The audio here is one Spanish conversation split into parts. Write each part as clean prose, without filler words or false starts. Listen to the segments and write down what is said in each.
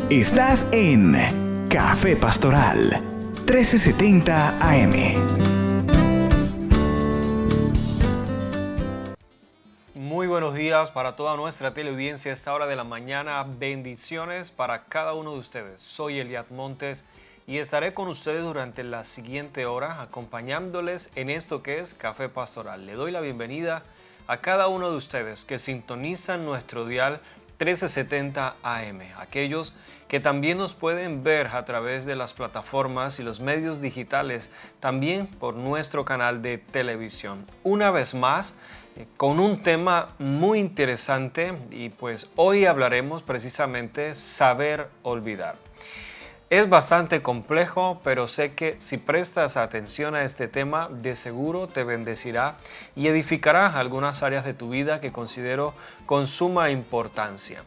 Estás en Café Pastoral 1370 AM. Muy buenos días para toda nuestra teleaudiencia a esta hora de la mañana. Bendiciones para cada uno de ustedes. Soy Eliad Montes y estaré con ustedes durante la siguiente hora acompañándoles en esto que es Café Pastoral. Le doy la bienvenida a cada uno de ustedes que sintonizan nuestro dial 1370 AM, aquellos que también nos pueden ver a través de las plataformas y los medios digitales, también por nuestro canal de televisión. Una vez más, con un tema muy interesante y pues hoy hablaremos precisamente saber olvidar. Es bastante complejo, pero sé que si prestas atención a este tema, de seguro te bendecirá y edificará algunas áreas de tu vida que considero con suma importancia.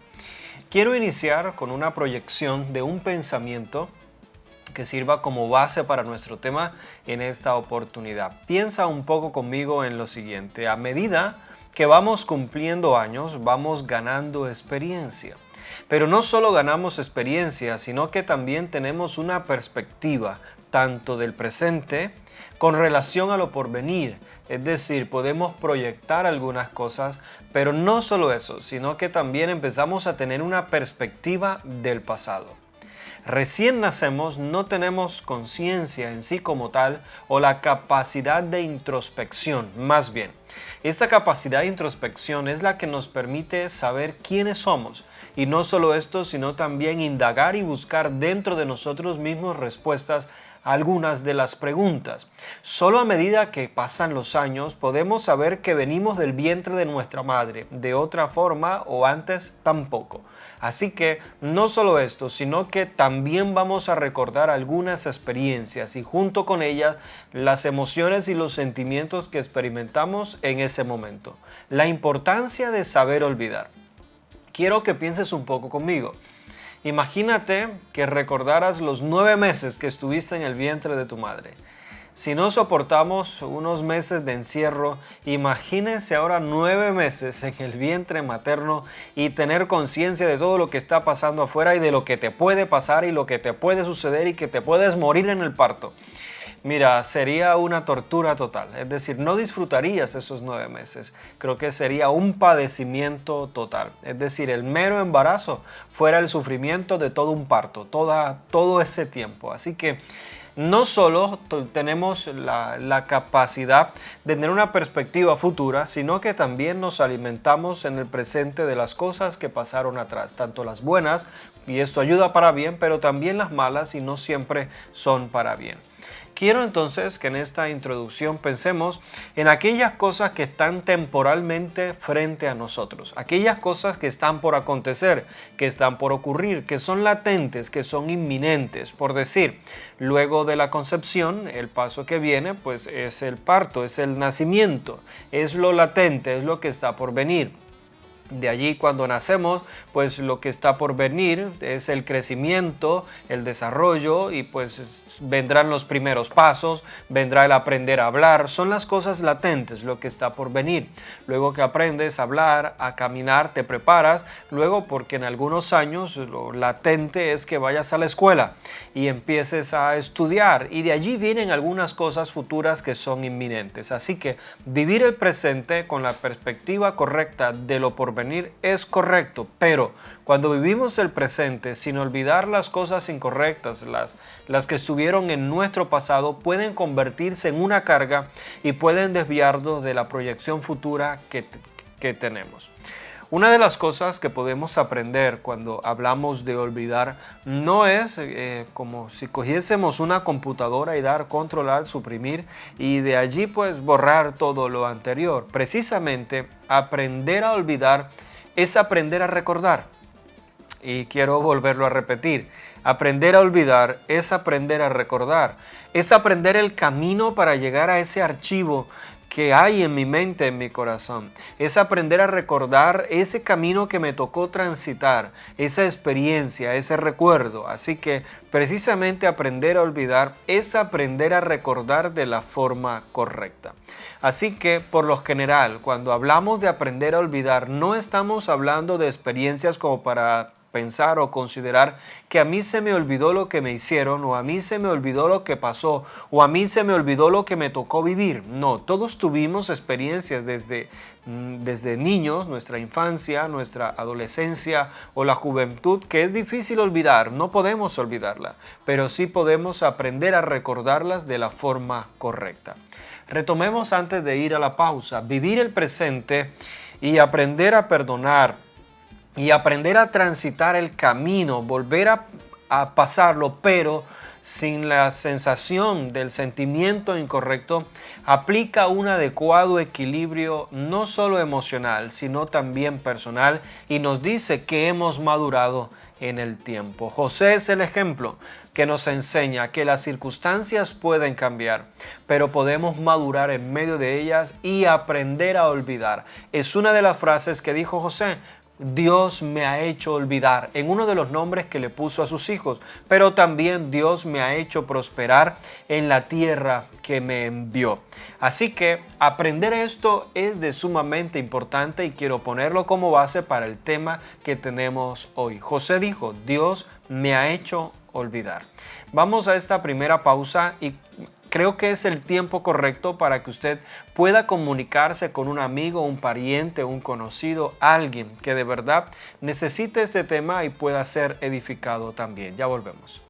Quiero iniciar con una proyección de un pensamiento que sirva como base para nuestro tema en esta oportunidad. Piensa un poco conmigo en lo siguiente: a medida que vamos cumpliendo años, vamos ganando experiencia. Pero no solo ganamos experiencia, sino que también tenemos una perspectiva, tanto del presente con relación a lo porvenir. Es decir, podemos proyectar algunas cosas, pero no solo eso, sino que también empezamos a tener una perspectiva del pasado. Recién nacemos, no tenemos conciencia en sí como tal o la capacidad de introspección, más bien. Esta capacidad de introspección es la que nos permite saber quiénes somos. Y no solo esto, sino también indagar y buscar dentro de nosotros mismos respuestas a algunas de las preguntas. Solo a medida que pasan los años podemos saber que venimos del vientre de nuestra madre. De otra forma o antes tampoco. Así que no solo esto, sino que también vamos a recordar algunas experiencias y junto con ellas las emociones y los sentimientos que experimentamos en ese momento. La importancia de saber olvidar. Quiero que pienses un poco conmigo. Imagínate que recordaras los 9 meses que estuviste en el vientre de tu madre. Si no soportamos unos meses de encierro, imagínense ahora 9 meses en el vientre materno y tener conciencia de todo lo que está pasando afuera y de lo que te puede pasar y lo que te puede suceder y que te puedes morir en el parto. Mira, sería una tortura total, es decir, no disfrutarías esos 9 meses. Creo que sería un padecimiento total, es decir, el mero embarazo fuera el sufrimiento de todo un parto, todo ese tiempo. Así que no solo tenemos la capacidad de tener una perspectiva futura, sino que también nos alimentamos en el presente de las cosas que pasaron atrás, tanto las buenas, y esto ayuda para bien, pero también las malas y no siempre son para bien. Quiero entonces que en esta introducción pensemos en aquellas cosas que están temporalmente frente a nosotros, aquellas cosas que están por acontecer, que están por ocurrir, que son latentes, que son inminentes. Por decir, luego de la concepción, el paso que viene pues es el parto, es el nacimiento, es lo latente, es lo que está por venir. De allí cuando nacemos, pues lo que está por venir es el crecimiento, el desarrollo y pues vendrán los primeros pasos, vendrá el aprender a hablar, son las cosas latentes, lo que está por venir. Luego que aprendes a hablar, a caminar, te preparas, luego porque en algunos años lo latente es que vayas a la escuela y empieces a estudiar y de allí vienen algunas cosas futuras que son inminentes. Así que vivir el presente con la perspectiva correcta de lo por venir es correcto, pero cuando vivimos el presente sin olvidar las cosas incorrectas, las que estuvieron en nuestro pasado, pueden convertirse en una carga y pueden desviarnos de la proyección futura que tenemos. Una de las cosas que podemos aprender cuando hablamos de olvidar no es como si cogiésemos una computadora y dar controlar, suprimir y de allí pues borrar todo lo anterior. Precisamente aprender a olvidar es aprender a recordar. Y quiero volverlo a repetir. Aprender a olvidar es aprender a recordar. Es aprender el camino para llegar a ese archivo que hay en mi mente, en mi corazón. Es aprender a recordar ese camino que me tocó transitar, esa experiencia, ese recuerdo. Así que precisamente aprender a olvidar es aprender a recordar de la forma correcta. Así que, por lo general, cuando hablamos de aprender a olvidar, no estamos hablando de experiencias como para pensar o considerar que a mí se me olvidó lo que me hicieron, o a mí se me olvidó lo que pasó, o a mí se me olvidó lo que me tocó vivir. No, todos tuvimos experiencias desde niños, nuestra infancia, nuestra adolescencia o la juventud, que es difícil olvidar. No podemos olvidarla, pero sí podemos aprender a recordarlas de la forma correcta. Retomemos antes de ir a la pausa, vivir el presente y aprender a perdonar y aprender a transitar el camino, volver a pasarlo, pero sin la sensación del sentimiento incorrecto, aplica un adecuado equilibrio no solo emocional, sino también personal, y nos dice que hemos madurado en el tiempo. José es el ejemplo que nos enseña que las circunstancias pueden cambiar, pero podemos madurar en medio de ellas y aprender a olvidar. Es una de las frases que dijo José: Dios me ha hecho olvidar, en uno de los nombres que le puso a sus hijos, pero también Dios me ha hecho prosperar en la tierra que me envió. Así que aprender esto es de sumamente importante y quiero ponerlo como base para el tema que tenemos hoy. José dijo: Dios me ha hecho olvidar. Vamos a esta primera pausa y creo que es el tiempo correcto para que usted pueda comunicarse con un amigo, un pariente, un conocido, alguien que de verdad necesite este tema y pueda ser edificado también. Ya volvemos.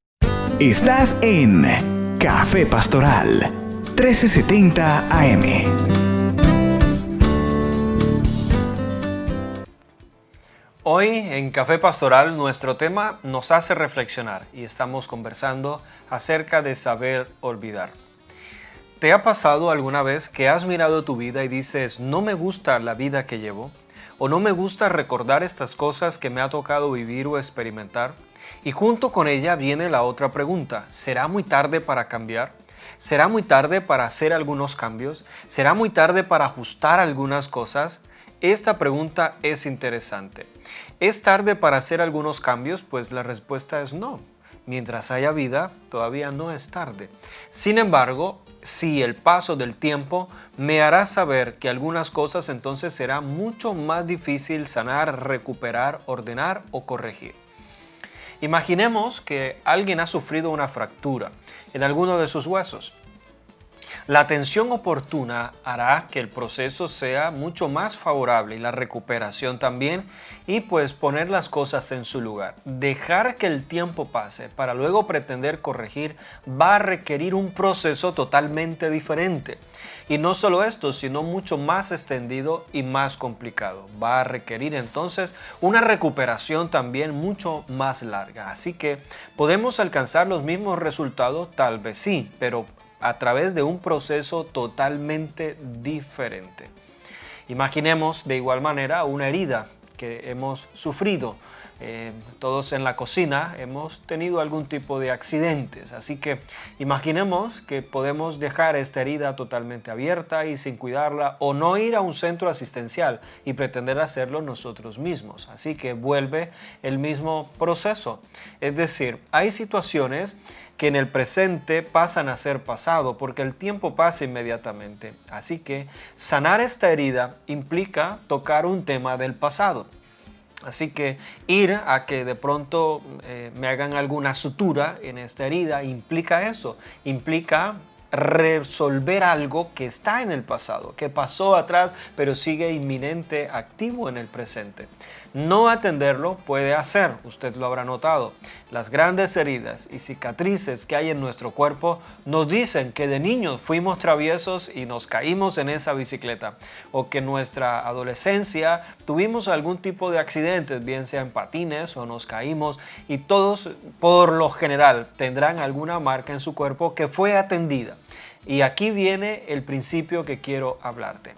Estás en Café Pastoral 1370 AM. Hoy en Café Pastoral nuestro tema nos hace reflexionar y estamos conversando acerca de saber olvidar. ¿Te ha pasado alguna vez que has mirado tu vida y dices: no me gusta la vida que llevo? ¿O no me gusta recordar estas cosas que me ha tocado vivir o experimentar? Y junto con ella viene la otra pregunta: ¿será muy tarde para cambiar? ¿Será muy tarde para hacer algunos cambios? ¿Será muy tarde para ajustar algunas cosas? Esta pregunta es interesante. ¿Es tarde para hacer algunos cambios? Pues la respuesta es no. Mientras haya vida, todavía no es tarde. Sin embargo, si el paso del tiempo me hará saber que algunas cosas entonces será mucho más difícil sanar, recuperar, ordenar o corregir. Imaginemos que alguien ha sufrido una fractura en alguno de sus huesos. La atención oportuna hará que el proceso sea mucho más favorable y la recuperación también, y pues poner las cosas en su lugar. Dejar que el tiempo pase para luego pretender corregir va a requerir un proceso totalmente diferente. Y no solo esto, sino mucho más extendido y más complicado. Va a requerir entonces una recuperación también mucho más larga. Así que podemos alcanzar los mismos resultados, tal vez sí, pero a través de un proceso totalmente diferente. Imaginemos de igual manera una herida que hemos sufrido. Todos en la cocina hemos tenido algún tipo de accidentes, así que imaginemos que podemos dejar esta herida totalmente abierta y sin cuidarla, o no ir a un centro asistencial y pretender hacerlo nosotros mismos. Así que vuelve el mismo proceso. Es decir, hay situaciones que en el presente pasan a ser pasado porque el tiempo pasa inmediatamente. Así que sanar esta herida implica tocar un tema del pasado. Así que ir a que de pronto me hagan alguna sutura en esta herida implica eso, implica resolver algo que está en el pasado, que pasó atrás, pero sigue inminente, activo en el presente. No atenderlo puede hacer, usted lo habrá notado, las grandes heridas y cicatrices que hay en nuestro cuerpo nos dicen que de niños fuimos traviesos y nos caímos en esa bicicleta, o que en nuestra adolescencia tuvimos algún tipo de accidentes, bien sea en patines o nos caímos, y todos por lo general tendrán alguna marca en su cuerpo que fue atendida. Y aquí viene el principio que quiero hablarte.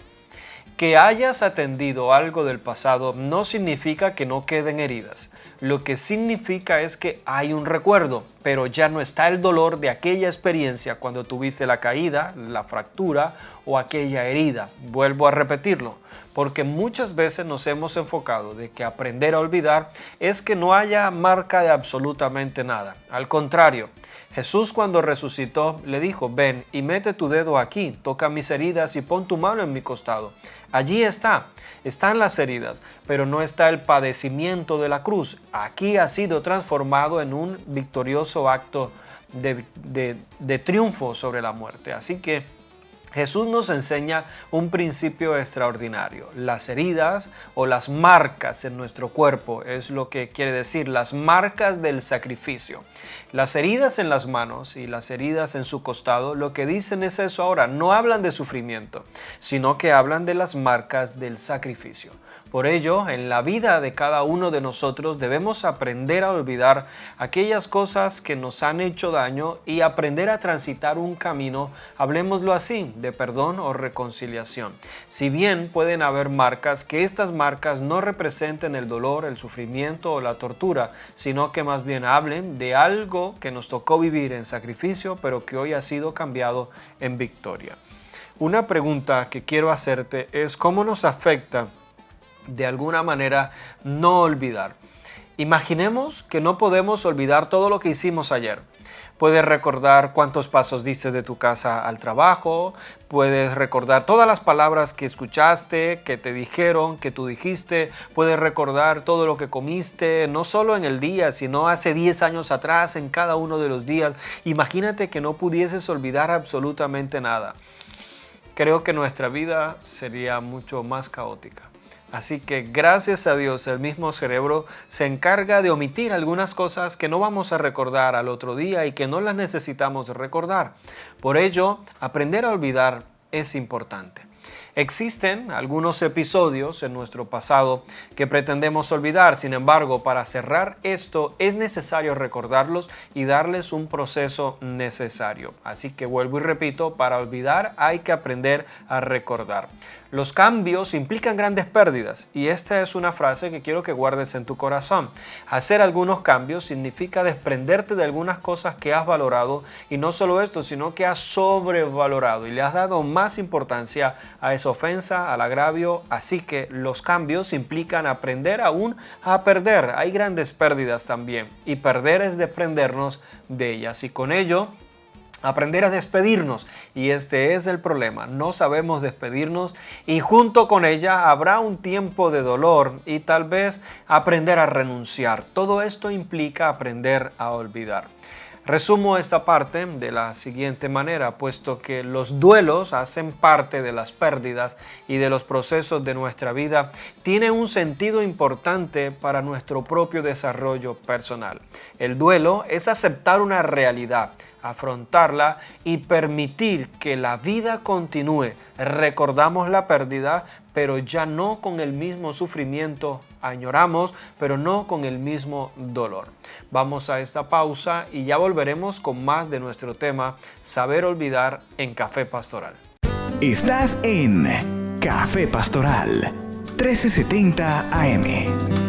Que hayas atendido algo del pasado no significa que no queden heridas. Lo que significa es que hay un recuerdo, pero ya no está el dolor de aquella experiencia cuando tuviste la caída, la fractura o aquella herida. Vuelvo a repetirlo, porque muchas veces nos hemos enfocado de que aprender a olvidar es que no haya marca de absolutamente nada. Al contrario, Jesús cuando resucitó le dijo, ven y mete tu dedo aquí, toca mis heridas y pon tu mano en mi costado. Allí están las heridas, pero no está el padecimiento de la cruz. Aquí ha sido transformado en un victorioso acto de triunfo sobre la muerte. Así que Jesús nos enseña un principio extraordinario. Las heridas o las marcas en nuestro cuerpo es lo que quiere decir, las marcas del sacrificio. Las heridas en las manos y las heridas en su costado, lo que dicen es eso ahora, no hablan de sufrimiento, sino que hablan de las marcas del sacrificio. Por ello, en la vida de cada uno de nosotros debemos aprender a olvidar aquellas cosas que nos han hecho daño y aprender a transitar un camino, hablemoslo así, de perdón o reconciliación. Si bien pueden haber marcas, que estas marcas no representen el dolor, el sufrimiento o la tortura, sino que más bien hablen de algo que nos tocó vivir en sacrificio, pero que hoy ha sido cambiado en victoria. Una pregunta que quiero hacerte es ¿cómo nos afecta de alguna manera no olvidar? Imaginemos que no podemos olvidar todo lo que hicimos ayer. Puedes recordar cuántos pasos diste de tu casa al trabajo, puedes recordar todas las palabras que escuchaste, que te dijeron, que tú dijiste, puedes recordar todo lo que comiste, no solo en el día, sino hace 10 años atrás, en cada uno de los días. Imagínate que no pudieses olvidar absolutamente nada. Creo que nuestra vida sería mucho más caótica. Así que gracias a Dios el mismo cerebro se encarga de omitir algunas cosas que no vamos a recordar al otro día y que no las necesitamos recordar. Por ello, aprender a olvidar es importante. Existen algunos episodios en nuestro pasado que pretendemos olvidar, sin embargo, para cerrar esto es necesario recordarlos y darles un proceso necesario. Así que vuelvo y repito, para olvidar hay que aprender a recordar. Los cambios implican grandes pérdidas y esta es una frase que quiero que guardes en tu corazón. Hacer algunos cambios significa desprenderte de algunas cosas que has valorado y no solo esto, sino que has sobrevalorado y le has dado más importancia a esa ofensa, al agravio. Así que los cambios implican aprender aún a perder. Hay grandes pérdidas también y perder es desprendernos de ellas y con ello aprender a despedirnos, y este es el problema, no sabemos despedirnos y junto con ella habrá un tiempo de dolor y tal vez aprender a renunciar. Todo esto implica aprender a olvidar. Resumo esta parte de la siguiente manera, puesto que los duelos hacen parte de las pérdidas y de los procesos de nuestra vida, tiene un sentido importante para nuestro propio desarrollo personal. El duelo es aceptar una realidad, afrontarla y permitir que la vida continúe. Recordamos la pérdida, pero ya no con el mismo sufrimiento. Añoramos, pero no con el mismo dolor. Vamos a esta pausa y ya volveremos con más de nuestro tema Saber Olvidar en Café Pastoral. Estás en Café Pastoral 1370 AM.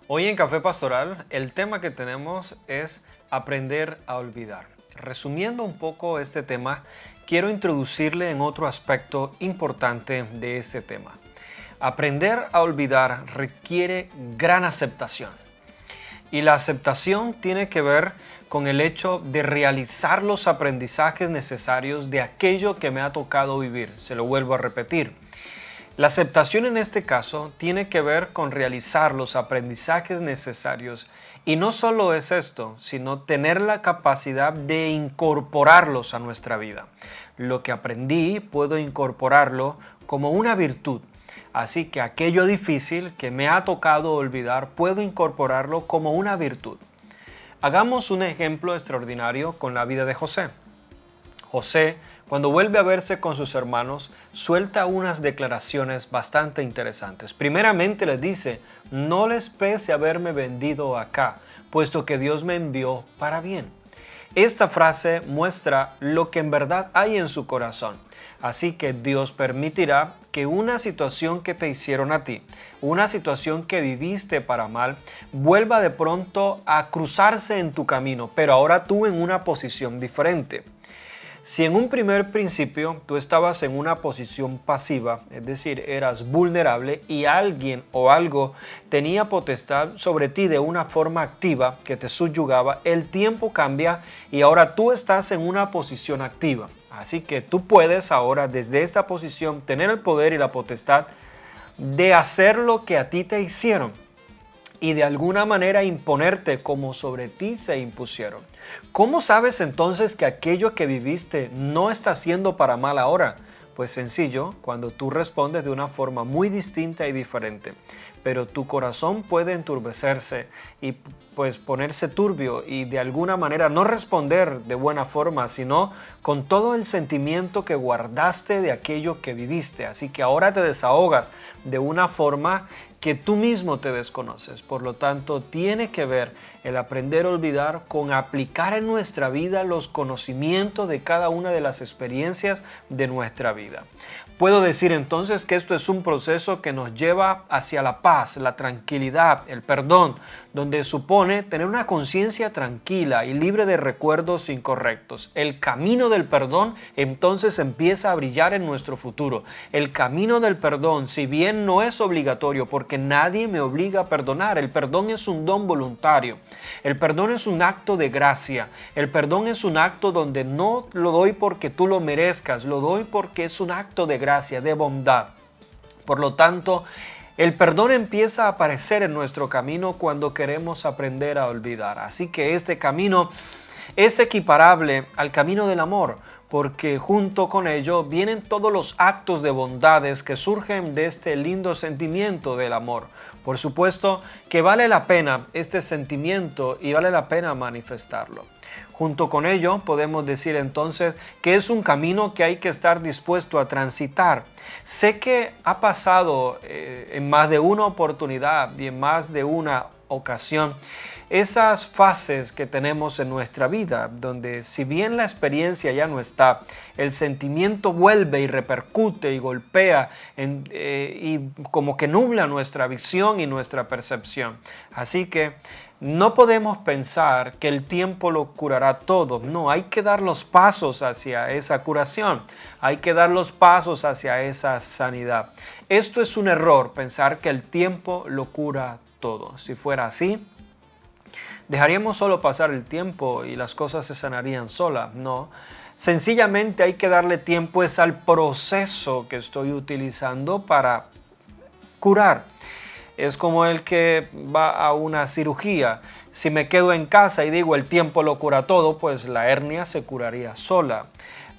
Hoy en Café Pastoral el tema que tenemos es aprender a olvidar. Resumiendo un poco este tema, quiero introducirle en otro aspecto importante de este tema. Aprender a olvidar requiere gran aceptación. Y la aceptación tiene que ver con el hecho de realizar los aprendizajes necesarios de aquello que me ha tocado vivir. Se lo vuelvo a repetir. La aceptación en este caso tiene que ver con realizar los aprendizajes necesarios y no solo es esto, sino tener la capacidad de incorporarlos a nuestra vida. Lo que aprendí puedo incorporarlo como una virtud, así que aquello difícil que me ha tocado olvidar puedo incorporarlo como una virtud. Hagamos un ejemplo extraordinario con la vida de José. José, cuando vuelve a verse con sus hermanos, suelta unas declaraciones bastante interesantes. Primeramente les dice, no les pese haberme vendido acá, puesto que Dios me envió para bien. Esta frase muestra lo que en verdad hay en su corazón. Así que Dios permitirá que una situación que te hicieron a ti, una situación que viviste para mal, vuelva de pronto a cruzarse en tu camino, pero ahora tú en una posición diferente. Si en un primer principio tú estabas en una posición pasiva, es decir, eras vulnerable y alguien o algo tenía potestad sobre ti de una forma activa que te subyugaba, el tiempo cambia y ahora tú estás en una posición activa. Así que tú puedes ahora desde esta posición tener el poder y la potestad de hacer lo que a ti te hicieron y de alguna manera imponerte como sobre ti se impusieron. ¿Cómo sabes entonces que aquello que viviste no está siendo para mal ahora? Pues sencillo, cuando tú respondes de una forma muy distinta y diferente. Pero tu corazón puede enturbecerse y pues ponerse turbio y de alguna manera no responder de buena forma, sino con todo el sentimiento que guardaste de aquello que viviste. Así que ahora te desahogas de una forma que tú mismo te desconoces. Por lo tanto, tiene que ver el aprender a olvidar con aplicar en nuestra vida los conocimientos de cada una de las experiencias de nuestra vida. Puedo decir entonces que esto es un proceso que nos lleva hacia la paz, la tranquilidad, el perdón, donde supone tener una conciencia tranquila y libre de recuerdos incorrectos. El camino del perdón entonces empieza a brillar en nuestro futuro. El camino del perdón, si bien no es obligatorio porque nadie me obliga a perdonar, el perdón es un don voluntario. El perdón es un acto de gracia. El perdón es un acto donde no lo doy porque tú lo merezcas, lo doy porque es un acto de gracia, de bondad. Por lo tanto, el perdón empieza a aparecer en nuestro camino cuando queremos aprender a olvidar. Así que este camino es equiparable al camino del amor, porque junto con ello vienen todos los actos de bondades que surgen de este lindo sentimiento del amor. Por supuesto que vale la pena este sentimiento y vale la pena manifestarlo. Junto con ello podemos decir entonces que es un camino que hay que estar dispuesto a transitar. Sé que ha pasado en más de una oportunidad y en más de una ocasión esas fases que tenemos en nuestra vida, donde si bien la experiencia ya no está, el sentimiento vuelve y repercute y golpea y como que nubla nuestra visión y nuestra percepción. Así que no podemos pensar que el tiempo lo curará todo. No, hay que dar los pasos hacia esa curación. Hay que dar los pasos hacia esa sanidad. Esto es un error, pensar que el tiempo lo cura todo. Si fuera así, dejaríamos solo pasar el tiempo y las cosas se sanarían solas. No, sencillamente hay que darle tiempo al proceso que estoy utilizando para curar. Es como el que va a una cirugía. Si me quedo en casa y digo el tiempo lo cura todo, pues la hernia se curaría sola.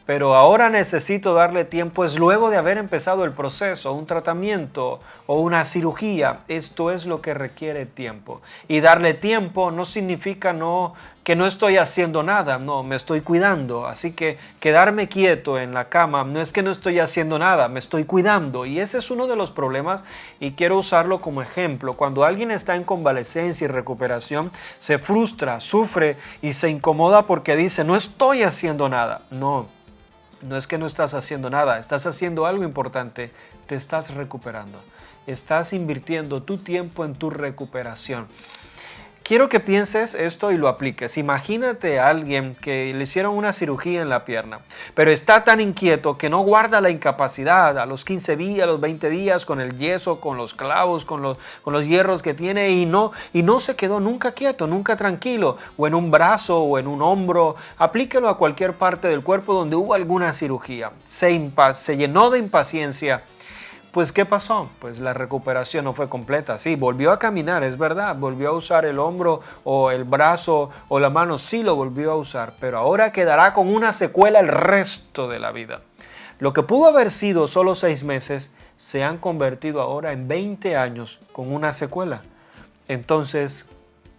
Pero ahora necesito darle tiempo, es luego de haber empezado el proceso, un tratamiento o una cirugía. Esto es lo que requiere tiempo. Y darle tiempo no significa que no estoy haciendo nada, no, me estoy cuidando. Así que quedarme quieto en la cama no es que no estoy haciendo nada, me estoy cuidando. Y ese es uno de los problemas y quiero usarlo como ejemplo. Cuando alguien está en convalecencia y recuperación, se frustra, sufre y se incomoda porque dice, no estoy haciendo nada. No es que no estás haciendo nada, estás haciendo algo importante, te estás recuperando, estás invirtiendo tu tiempo en tu recuperación. Quiero que pienses esto y lo apliques. Imagínate a alguien que le hicieron una cirugía en la pierna, pero está tan inquieto que no guarda la incapacidad a los 15 días, a los 20 días, con el yeso, con los clavos, con los hierros que tiene y no se quedó nunca quieto, nunca tranquilo, o en un brazo o en un hombro. Aplíquelo a cualquier parte del cuerpo donde hubo alguna cirugía. Se llenó de impaciencia. Pues, ¿qué pasó? Pues la recuperación no fue completa. Sí, volvió a caminar, es verdad, volvió a usar el hombro o el brazo o la mano, sí lo volvió a usar, pero ahora quedará con una secuela el resto de la vida. Lo que pudo haber sido solo 6 meses, se han convertido ahora en 20 años con una secuela. Entonces,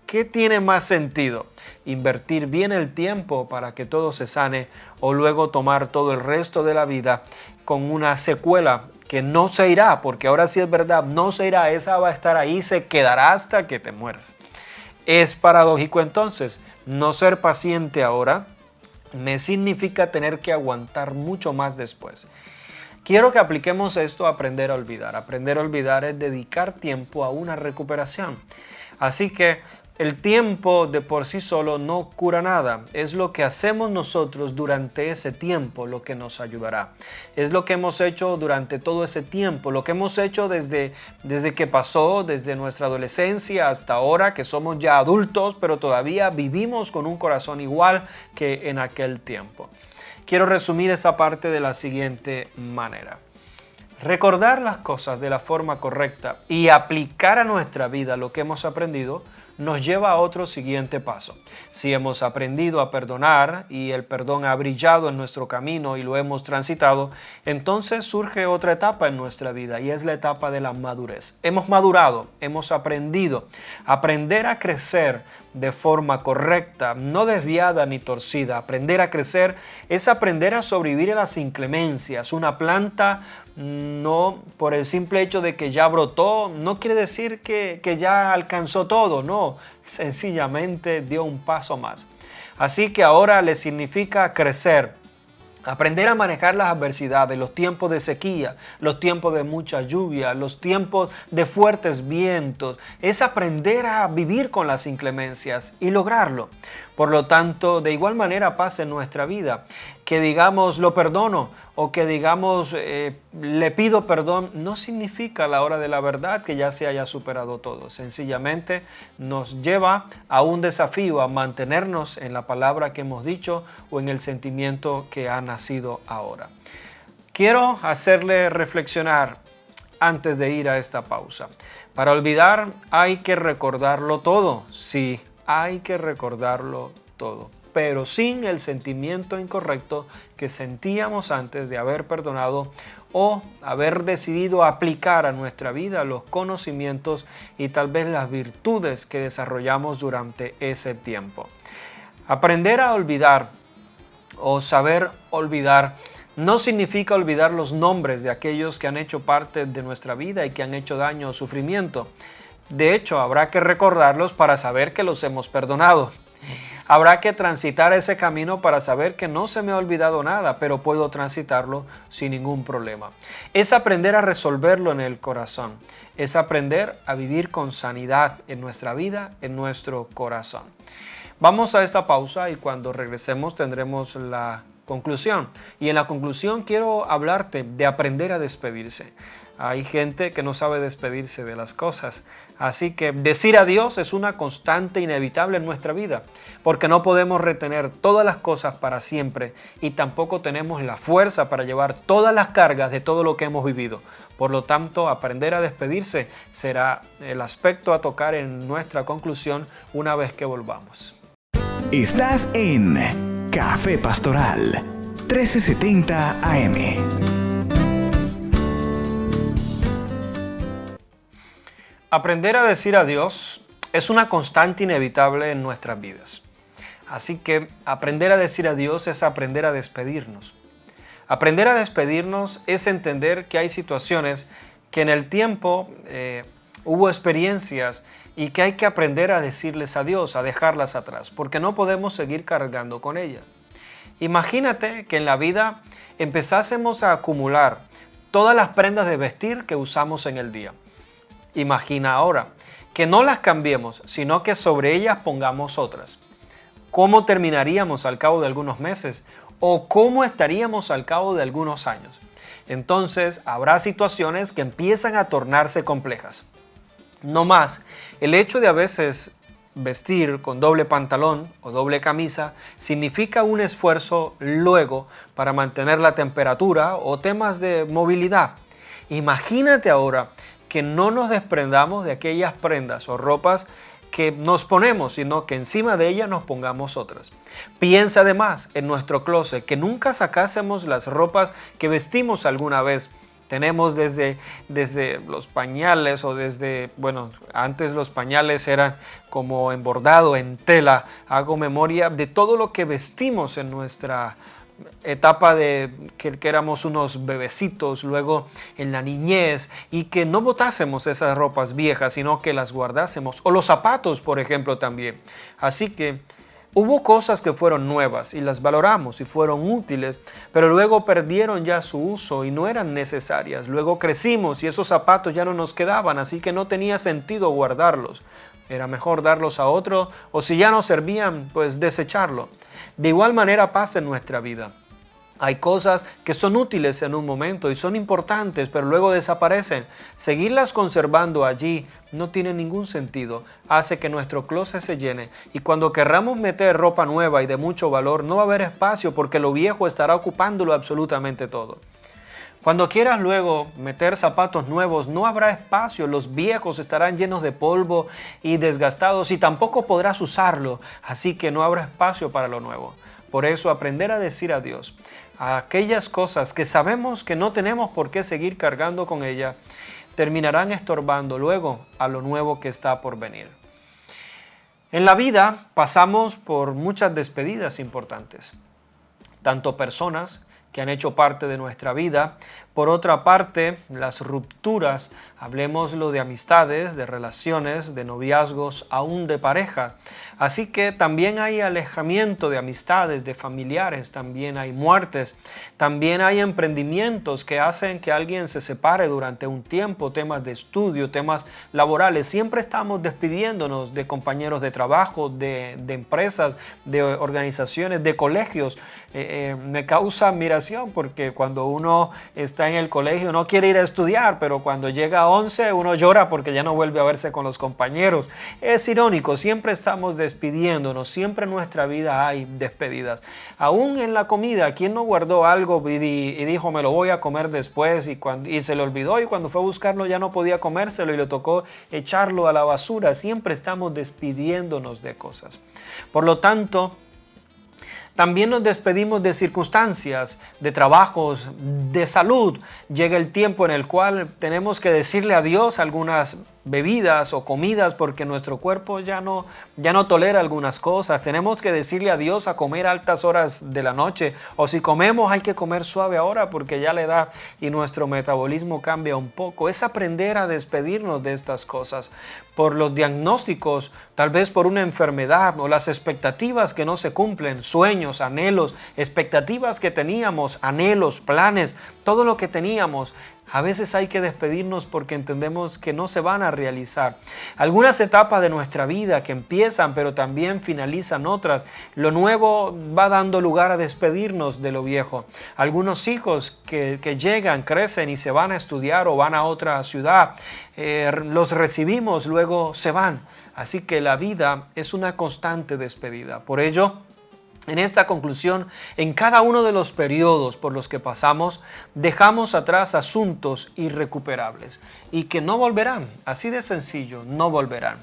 ¿qué tiene más sentido? ¿Invertir bien el tiempo para que todo se sane o luego tomar todo el resto de la vida con una secuela que no se irá? Porque ahora sí es verdad, no se irá, esa va a estar ahí, se quedará hasta que te mueras. Es paradójico entonces, no ser paciente ahora me significa tener que aguantar mucho más después. Quiero que apliquemos esto a aprender a olvidar. Aprender a olvidar es dedicar tiempo a una recuperación. Así que El tiempo de por sí solo no cura nada. Es lo que hacemos nosotros durante ese tiempo lo que nos ayudará. Es lo que hemos hecho durante todo ese tiempo, lo que hemos hecho desde que pasó, desde nuestra adolescencia hasta ahora, que somos ya adultos, pero todavía vivimos con un corazón igual que en aquel tiempo. Quiero resumir esa parte de la siguiente manera. Recordar las cosas de la forma correcta y aplicar a nuestra vida lo que hemos aprendido nos lleva a otro siguiente paso. Si hemos aprendido a perdonar y el perdón ha brillado en nuestro camino y lo hemos transitado, entonces surge otra etapa en nuestra vida y es la etapa de la madurez. Hemos madurado, hemos aprendido. Aprender a crecer de forma correcta, no desviada ni torcida. Aprender a crecer es aprender a sobrevivir a las inclemencias. Una planta no por el simple hecho de que ya brotó, no quiere decir que ya alcanzó todo, no, sencillamente dio un paso más. Así que ahora le significa crecer, aprender a manejar las adversidades, los tiempos de sequía, los tiempos de mucha lluvia, los tiempos de fuertes vientos, es aprender a vivir con las inclemencias y lograrlo. Por lo tanto, de igual manera pasa en nuestra vida, que digamos lo perdono o que digamos le pido perdón, no significa a la hora de la verdad que ya se haya superado todo. Sencillamente nos lleva a un desafío, a mantenernos en la palabra que hemos dicho o en el sentimiento que ha nacido ahora. Quiero hacerle reflexionar antes de ir a esta pausa. Para olvidar hay que recordarlo todo, sí, hay que recordarlo todo, pero sin el sentimiento incorrecto que sentíamos antes de haber perdonado o haber decidido aplicar a nuestra vida los conocimientos y tal vez las virtudes que desarrollamos durante ese tiempo. Aprender a olvidar o saber olvidar no significa olvidar los nombres de aquellos que han hecho parte de nuestra vida y que han hecho daño o sufrimiento. De hecho, habrá que recordarlos para saber que los hemos perdonado. Habrá que transitar ese camino para saber que no se me ha olvidado nada, pero puedo transitarlo sin ningún problema. Es aprender a resolverlo en el corazón. Es aprender a vivir con sanidad en nuestra vida, en nuestro corazón. Vamos a esta pausa y cuando regresemos tendremos la conclusión. Y en la conclusión quiero hablarte de aprender a despedirse. Hay gente que no sabe despedirse de las cosas. Así que decir adiós es una constante inevitable en nuestra vida, porque no podemos retener todas las cosas para siempre y tampoco tenemos la fuerza para llevar todas las cargas de todo lo que hemos vivido. Por lo tanto, aprender a despedirse será el aspecto a tocar en nuestra conclusión una vez que volvamos. Estás en Café Pastoral 1370 AM. Aprender a decir adiós es una constante inevitable en nuestras vidas. Así que aprender a decir adiós es aprender a despedirnos. Aprender a despedirnos es entender que hay situaciones que en el tiempo hubo experiencias y que hay que aprender a decirles adiós, a dejarlas atrás, porque no podemos seguir cargando con ellas. Imagínate que en la vida empezásemos a acumular todas las prendas de vestir que usamos en el día. Imagina ahora que no las cambiemos, sino que sobre ellas pongamos otras. ¿Cómo terminaríamos al cabo de algunos meses? ¿O cómo estaríamos al cabo de algunos años? Entonces habrá situaciones que empiezan a tornarse complejas. No más, el hecho de a veces vestir con doble pantalón o doble camisa significa un esfuerzo luego para mantener la temperatura o temas de movilidad. Imagínate ahora que no nos desprendamos de aquellas prendas o ropas que nos ponemos, sino que encima de ellas nos pongamos otras. Piensa además en nuestro closet, que nunca sacásemos las ropas que vestimos alguna vez. Tenemos desde los pañales o antes los pañales eran como en bordado, en tela. Hago memoria de todo lo que vestimos en nuestra etapa de que éramos unos bebecitos, luego en la niñez, y que no botásemos esas ropas viejas, sino que las guardásemos, o los zapatos, por ejemplo, también. Así que hubo cosas que fueron nuevas y las valoramos y fueron útiles, pero luego perdieron ya su uso y no eran necesarias. Luego crecimos y esos zapatos ya no nos quedaban, así que no tenía sentido guardarlos. Era mejor darlos a otro, o si ya no servían, pues desecharlo. De igual manera pasa en nuestra vida. Hay cosas que son útiles en un momento y son importantes, pero luego desaparecen. Seguirlas conservando allí no tiene ningún sentido. Hace que nuestro closet se llene y cuando querramos meter ropa nueva y de mucho valor, no va a haber espacio porque lo viejo estará ocupándolo absolutamente todo. Cuando quieras luego meter zapatos nuevos, no habrá espacio, los viejos estarán llenos de polvo y desgastados y tampoco podrás usarlo, así que no habrá espacio para lo nuevo. Por eso aprender a decir adiós a aquellas cosas que sabemos que no tenemos por qué seguir cargando con ellas, terminarán estorbando luego a lo nuevo que está por venir. En la vida pasamos por muchas despedidas importantes, tanto personas que han hecho parte de nuestra vida. Por otra parte, las rupturas, hablemoslo de amistades, de relaciones, de noviazgos, aún de pareja. Así que también hay alejamiento de amistades, de familiares, también hay muertes, también hay emprendimientos que hacen que alguien se separe durante un tiempo, temas de estudio, temas laborales. Siempre estamos despidiéndonos de compañeros de trabajo, de empresas, de organizaciones, de colegios. Me causa admiración porque cuando uno está en el colegio no quiere ir a estudiar, pero cuando llega a 11 uno llora porque ya no vuelve a verse con los compañeros. Es irónico, siempre estamos despidiéndonos, siempre en nuestra vida hay despedidas. Aún en la comida, ¿quién no guardó algo y dijo me lo voy a comer después y se le olvidó y cuando fue a buscarlo ya no podía comérselo y le tocó echarlo a la basura? Siempre estamos despidiéndonos de cosas. Por lo tanto, también nos despedimos de circunstancias, de trabajos, de salud. Llega el tiempo en el cual tenemos que decirle adiós a algunas bebidas o comidas porque nuestro cuerpo ya no tolera algunas cosas. Tenemos que decirle adiós a comer a altas horas de la noche, o si comemos hay que comer suave ahora porque ya la edad y nuestro metabolismo cambia un poco. Es aprender a despedirnos de estas cosas por los diagnósticos, tal vez por una enfermedad o las expectativas que no se cumplen, sueños, anhelos, expectativas que teníamos, anhelos, planes, todo lo que teníamos. A veces hay que despedirnos porque entendemos que no se van a realizar. Algunas etapas de nuestra vida que empiezan pero también finalizan otras. Lo nuevo va dando lugar a despedirnos de lo viejo. Algunos hijos que llegan, crecen y se van a estudiar o van a otra ciudad, los recibimos, luego se van. Así que la vida es una constante despedida. Por ello, en esta conclusión, en cada uno de los periodos por los que pasamos, dejamos atrás asuntos irrecuperables y que no volverán, así de sencillo, no volverán.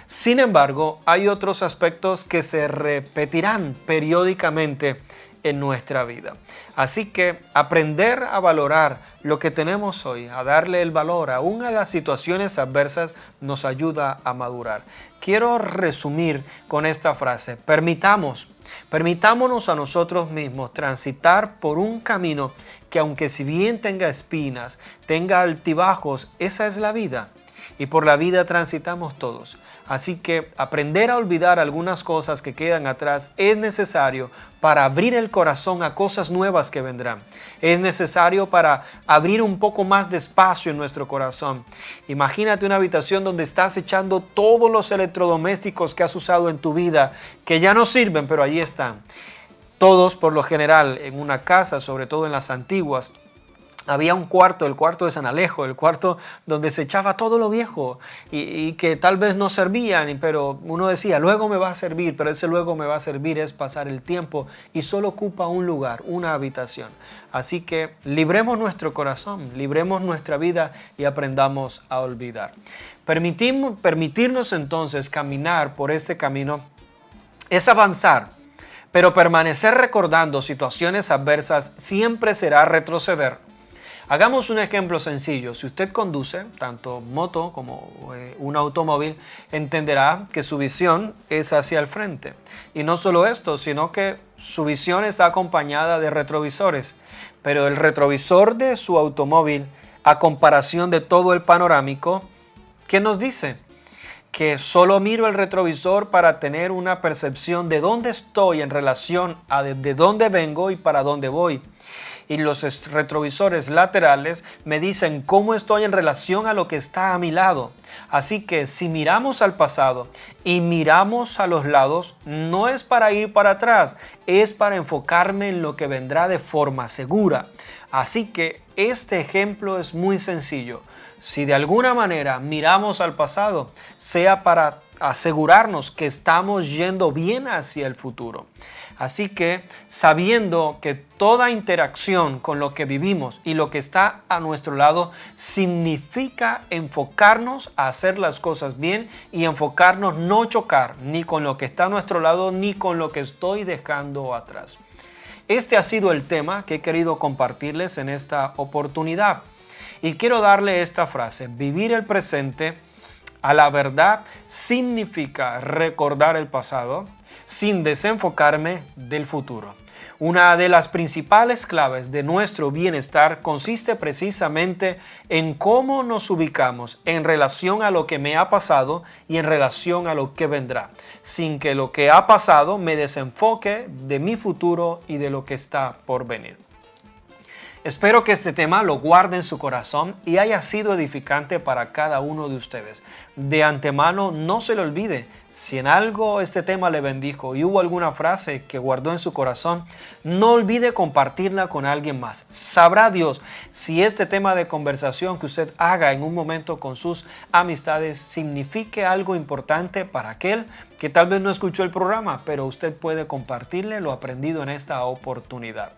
Sin embargo, hay otros aspectos que se repetirán periódicamente en nuestra vida. Así que aprender a valorar lo que tenemos hoy, a darle el valor aún a las situaciones adversas, nos ayuda a madurar. Quiero resumir con esta frase: permitámonos a nosotros mismos transitar por un camino que, aunque si bien tenga espinas, tenga altibajos, esa es la vida. Y por la vida transitamos todos. Así que aprender a olvidar algunas cosas que quedan atrás es necesario para abrir el corazón a cosas nuevas que vendrán. Es necesario para abrir un poco más de espacio en nuestro corazón. Imagínate una habitación donde estás echando todos los electrodomésticos que has usado en tu vida, que ya no sirven, pero allí están. Todos, por lo general, en una casa, sobre todo en las antiguas, había un cuarto, el cuarto de San Alejo, el cuarto donde se echaba todo lo viejo y que tal vez no servían, pero uno decía, luego me va a servir, pero ese luego me va a servir es pasar el tiempo y solo ocupa un lugar, una habitación. Así que libremos nuestro corazón, libremos nuestra vida y aprendamos a olvidar. Permitirnos entonces caminar por este camino es avanzar, pero permanecer recordando situaciones adversas siempre será retroceder. Hagamos un ejemplo sencillo. Si usted conduce tanto moto como un automóvil, entenderá que su visión es hacia el frente. Y no solo esto, sino que su visión está acompañada de retrovisores. Pero el retrovisor de su automóvil, a comparación de todo el panorámico, ¿qué nos dice? Que solo miro el retrovisor para tener una percepción de dónde estoy en relación a de dónde vengo y para dónde voy. y los retrovisores laterales me dicen cómo estoy en relación a lo que está a mi lado. Así que si miramos al pasado y miramos a los lados, no es para ir para atrás, es para enfocarme en lo que vendrá de forma segura. Así que este ejemplo es muy sencillo. Si de alguna manera miramos al pasado, sea para asegurarnos que estamos yendo bien hacia el futuro. Así que sabiendo que toda interacción con lo que vivimos y lo que está a nuestro lado significa enfocarnos a hacer las cosas bien y enfocarnos no chocar ni con lo que está a nuestro lado ni con lo que estoy dejando atrás. Este ha sido el tema que he querido compartirles en esta oportunidad. Y quiero darle esta frase: vivir el presente a la verdad significa recordar el pasado sin desenfocarme del futuro. Una de las principales claves de nuestro bienestar consiste precisamente en cómo nos ubicamos en relación a lo que me ha pasado y en relación a lo que vendrá, sin que lo que ha pasado me desenfoque de mi futuro y de lo que está por venir. Espero que este tema lo guarde en su corazón y haya sido edificante para cada uno de ustedes. De antemano, no se le olvide, si en algo este tema le bendijo y hubo alguna frase que guardó en su corazón, no olvide compartirla con alguien más. Sabrá Dios si este tema de conversación que usted haga en un momento con sus amistades signifique algo importante para aquel que tal vez no escuchó el programa, pero usted puede compartirle lo aprendido en esta oportunidad.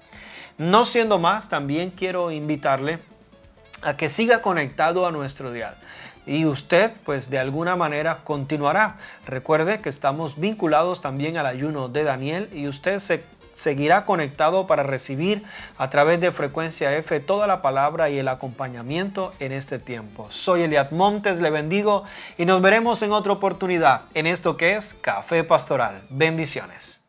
No siendo más, también quiero invitarle a que siga conectado a nuestro dial. Y usted, pues de alguna manera continuará. Recuerde que estamos vinculados también al ayuno de Daniel y usted se seguirá conectado para recibir a través de Frecuencia F toda la palabra y el acompañamiento en este tiempo. Soy Eliad Montes, le bendigo y nos veremos en otra oportunidad en esto que es Café Pastoral. Bendiciones.